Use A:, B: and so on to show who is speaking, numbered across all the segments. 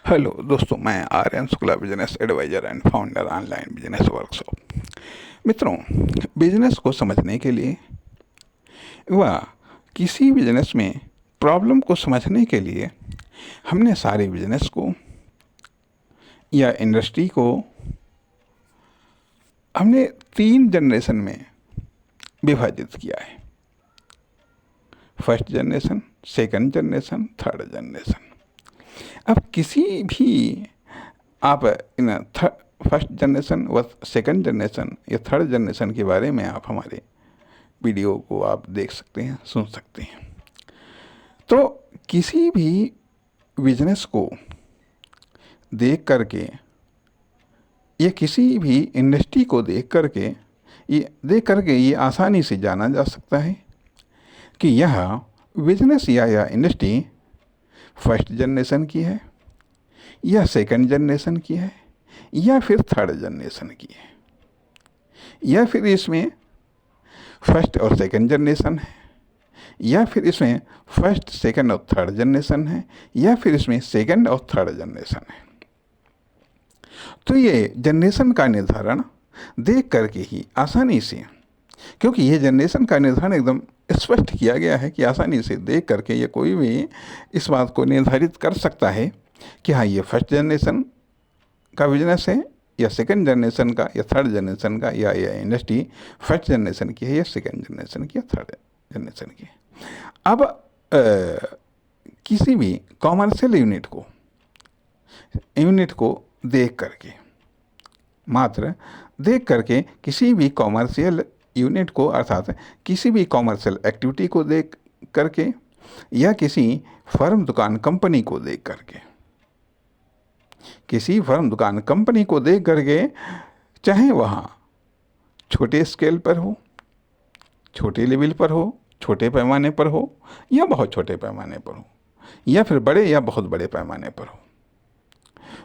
A: Hello दोस्तों, मैं Aryan Shukla, business adviser and founder online business workshop. मित्रों, बिजनेस को समझने के लिए व किसी बिजनेस में प्रॉब्लम को समझने के लिए हमने सारे बिजनेस को या इंडस्ट्री को हमने 3 जनरेशन में विभाजित किया है। First generation, second generation, third generation. अब किसी भी आप इन फर्स्ट जनरेशन व सेकंड जनरेशन या थर्ड जनरेशन के बारे में आप हमारे वीडियो को आप देख सकते हैं, सुन सकते हैं। तो किसी भी बिजनेस को देख करके या किसी भी इंडस्ट्री को देख करके ये आसानी से जाना जा सकता है कि यह बिजनेस या इंडस्ट्री फर्स्ट जनरेशन की है या सेकंड जनरेशन की है या फिर थर्ड जनरेशन की है, या फिर इसमें फर्स्ट और सेकंड जनरेशन है, या फिर इसमें फर्स्ट, सेकंड और थर्ड जनरेशन है, या फिर इसमें सेकंड और थर्ड जनरेशन है। तो ये जनरेशन का निर्धारण देख करके ही आसानी से, क्योंकि ये जनरेशन का निर्धारण एकदम स्पष्ट किया गया है कि आसानी से देख करके ये कोई भी इस बात को निर्धारित कर सकता है कि हाँ, ये फर्स्ट जनरेशन का बिजनेस है या सेकंड जनरेशन का या थर्ड जनरेशन का, या इंडस्ट्री फर्स्ट जनरेशन की है या सेकंड जनरेशन की या थर्ड जनरेशन की है। अब किसी भी कॉमर्शियल यूनिट को देख करके, मात्र देख करके किसी भी कॉमर्शियल यूनिट को, अर्थात किसी भी कॉमर्शियल एक्टिविटी को देख करके या किसी फर्म, दुकान, कंपनी को देख करके, किसी फर्म, दुकान, कंपनी को देख करके, चाहे वहाँ छोटे स्केल पर हो, छोटे लेवल पर हो, छोटे पैमाने पर हो या बहुत छोटे पैमाने पर हो, या फिर बड़े या बहुत बड़े पैमाने पर हो,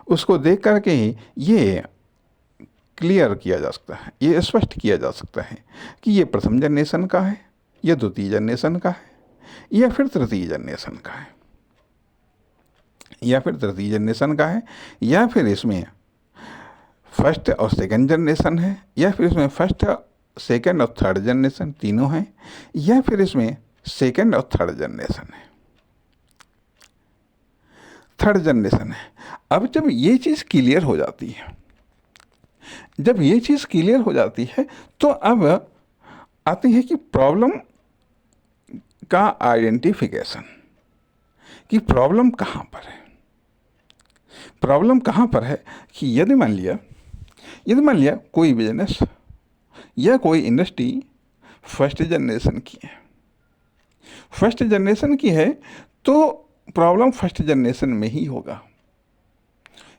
A: उसको देख करके ही ये क्लियर किया जा सकता है, ये स्पष्ट किया जा सकता है कि ये प्रथम जनरेशन का है या द्वितीय जनरेशन का है या फिर तृतीय जनरेशन का है, या फिर तृतीय जनरेशन का है, या फिर इसमें फर्स्ट और सेकंड जनरेशन है, या फिर इसमें फर्स्ट, सेकंड और थर्ड जनरेशन तीनों हैं, या फिर इसमें सेकंड और थर्ड जनरेशन है, थर्ड जनरेशन है। अब जब ये चीज़ क्लियर हो जाती है, तो अब आती है कि प्रॉब्लम का आइडेंटिफिकेशन, कि प्रॉब्लम कहाँ पर है। प्रॉब्लम कहाँ पर है कि यदि मान लिया कोई बिजनेस या कोई इंडस्ट्री फर्स्ट जनरेशन की है, तो प्रॉब्लम फर्स्ट जनरेशन में ही होगा।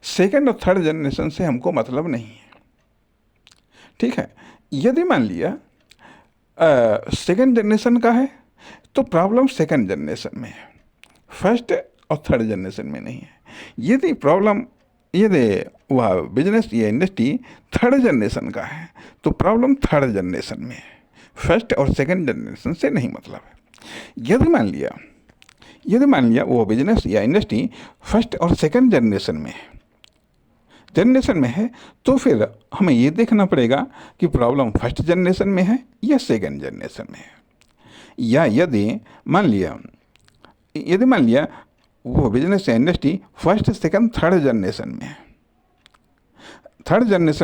A: सेकंड और थर्ड जनरेशन से हमको मतलब नहीं है, ठीक है। यदि मान लिया सेकंड जनरेशन का है, तो प्रॉब्लम सेकंड जनरेशन में है, फर्स्ट और थर्ड जनरेशन में नहीं है। यदि वह बिजनेस या इंडस्ट्री थर्ड जनरेशन का है, तो प्रॉब्लम थर्ड जनरेशन में है, फर्स्ट और सेकंड जनरेशन से नहीं मतलब है। यदि मान लिया वो बिजनेस या इंडस्ट्री फर्स्ट और सेकंड जनरेशन में है, तो फिर हमें ये देखना पड़ेगा कि प्रॉब्लम फर्स्ट जनरेशन में है या सेकंड जनरेशन में है। या यदि मान लिया वो बिजनेस या industry first, second, third generation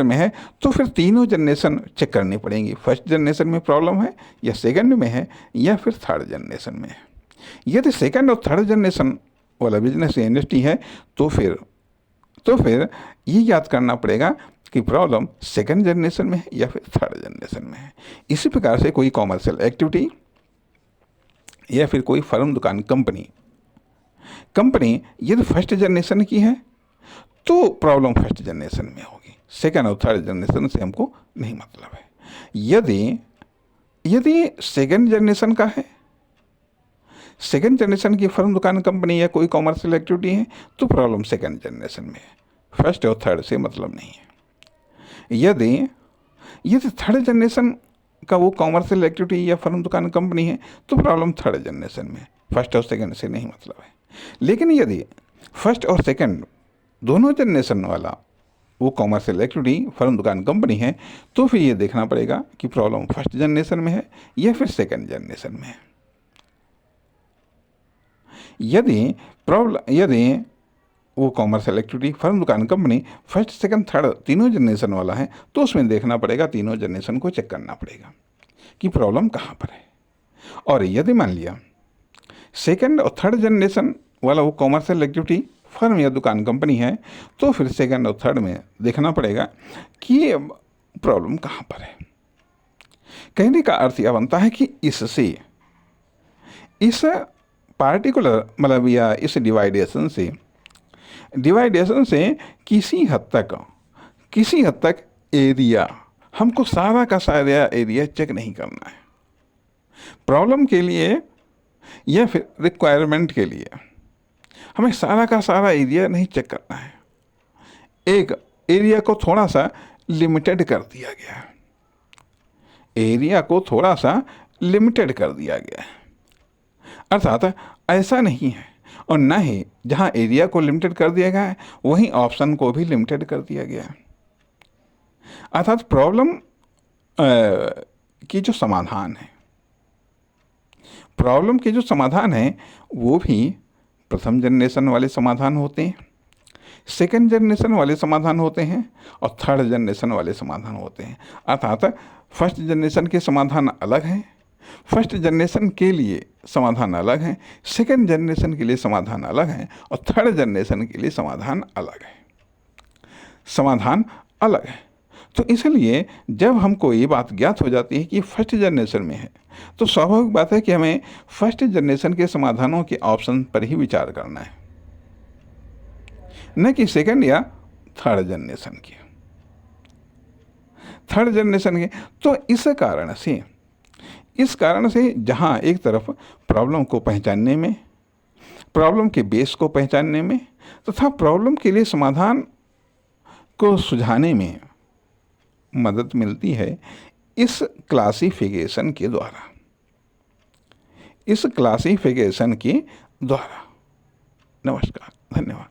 A: में है, तो फिर तीनों जनरेशन चेक करनी पड़ेंगी। फर्स्ट जनरेशन में प्रॉब्लम है या सेकंड में है या फिर थर्ड जनरेशन में है। यदि सेकंड और थर्ड जनरेशन वाला बिजनेस या इंडस्ट्री है, तो फिर ये याद करना पड़ेगा कि प्रॉब्लम सेकंड जनरेशन में है या फिर थर्ड जनरेशन में है। इसी प्रकार से कोई कॉमर्शियल एक्टिविटी या फिर कोई फर्म, दुकान, कंपनी यदि फर्स्ट जनरेशन की है, तो प्रॉब्लम फर्स्ट जनरेशन में होगी, सेकंड और थर्ड जनरेशन से हमको नहीं मतलब है। यदि सेकंड जनरेशन का है, सेकंड जनरेशन की फर्म, दुकान, कंपनी या कोई कॉमर्शियल एक्टिविटी है, तो प्रॉब्लम सेकंड जनरेशन में है, फर्स्ट और थर्ड से मतलब नहीं है। यदि थर्ड जनरेशन का वो कॉमर्शियल एक्टिविटी या फर्म, दुकान, कंपनी है, तो प्रॉब्लम थर्ड जनरेशन में है, फर्स्ट और सेकंड से नहीं मतलब है। लेकिन यदि फर्स्ट और सेकंड दोनों जनरेशन वाला वो कॉमर्शियल एक्टिविटी फर्म दुकान कंपनी है, तो फिर ये देखना पड़ेगा कि प्रॉब्लम फर्स्ट जनरेशन में है या फिर सेकंड जनरेशन में है। यदि वो कॉमर्शियल एक्टिविटी फर्म दुकान कंपनी फर्स्ट सेकंड थर्ड तीनों जनरेशन वाला है, तो उसमें देखना पड़ेगा, तीनों जनरेशन को चेक करना पड़ेगा कि प्रॉब्लम कहाँ पर है। और यदि मान लिया सेकंड और थर्ड जनरेशन वाला वो कॉमर्शियल एक्टिविटी फर्म या दुकान कंपनी है, तो फिर सेकंड और थर्ड में देखना पड़ेगा कि प्रॉब्लम कहाँ पर है। कहने का अर्थ यह बनता है कि इससे, इस पार्टिकुलर मतलब या इस डिवाइडेशन से किसी हद तक एरिया, हमको सारा का सारा एरिया चेक नहीं करना है। प्रॉब्लम के लिए या फिर रिक्वायरमेंट के लिए हमें सारा का सारा एरिया नहीं चेक करना है। एक एरिया को थोड़ा सा लिमिटेड कर दिया गया है, अर्थात ऐसा नहीं है, और न ही जहाँ एरिया को लिमिटेड कर दिया गया है वहीं ऑप्शन को भी लिमिटेड कर दिया गया है। अर्थात प्रॉब्लम की जो समाधान है वो भी प्रथम जनरेशन वाले समाधान होते हैं, सेकंड जनरेशन वाले समाधान होते हैं और थर्ड जनरेशन वाले समाधान होते हैं। अर्थात फर्स्ट जनरेशन के समाधान अलग हैं, फर्स्ट जनरेशन के लिए समाधान अलग हैं, सेकंड जनरेशन के लिए समाधान अलग हैं और थर्ड जनरेशन के लिए समाधान अलग है। तो इसलिए जब हमको ये बात ज्ञात हो जाती है कि फर्स्ट जनरेशन में है, तो स्वाभाविक बात है कि हमें फर्स्ट जनरेशन के समाधानों के ऑप्शन पर ही विचार करना है, न कि सेकंड या थर्ड जनरेशन के। तो इस कारण से जहाँ एक तरफ प्रॉब्लम को पहचानने में, प्रॉब्लम के बेस को पहचानने में तथा प्रॉब्लम के लिए समाधान को सुझाने में मदद मिलती है इस क्लासिफिकेशन के द्वारा। नमस्कार, धन्यवाद।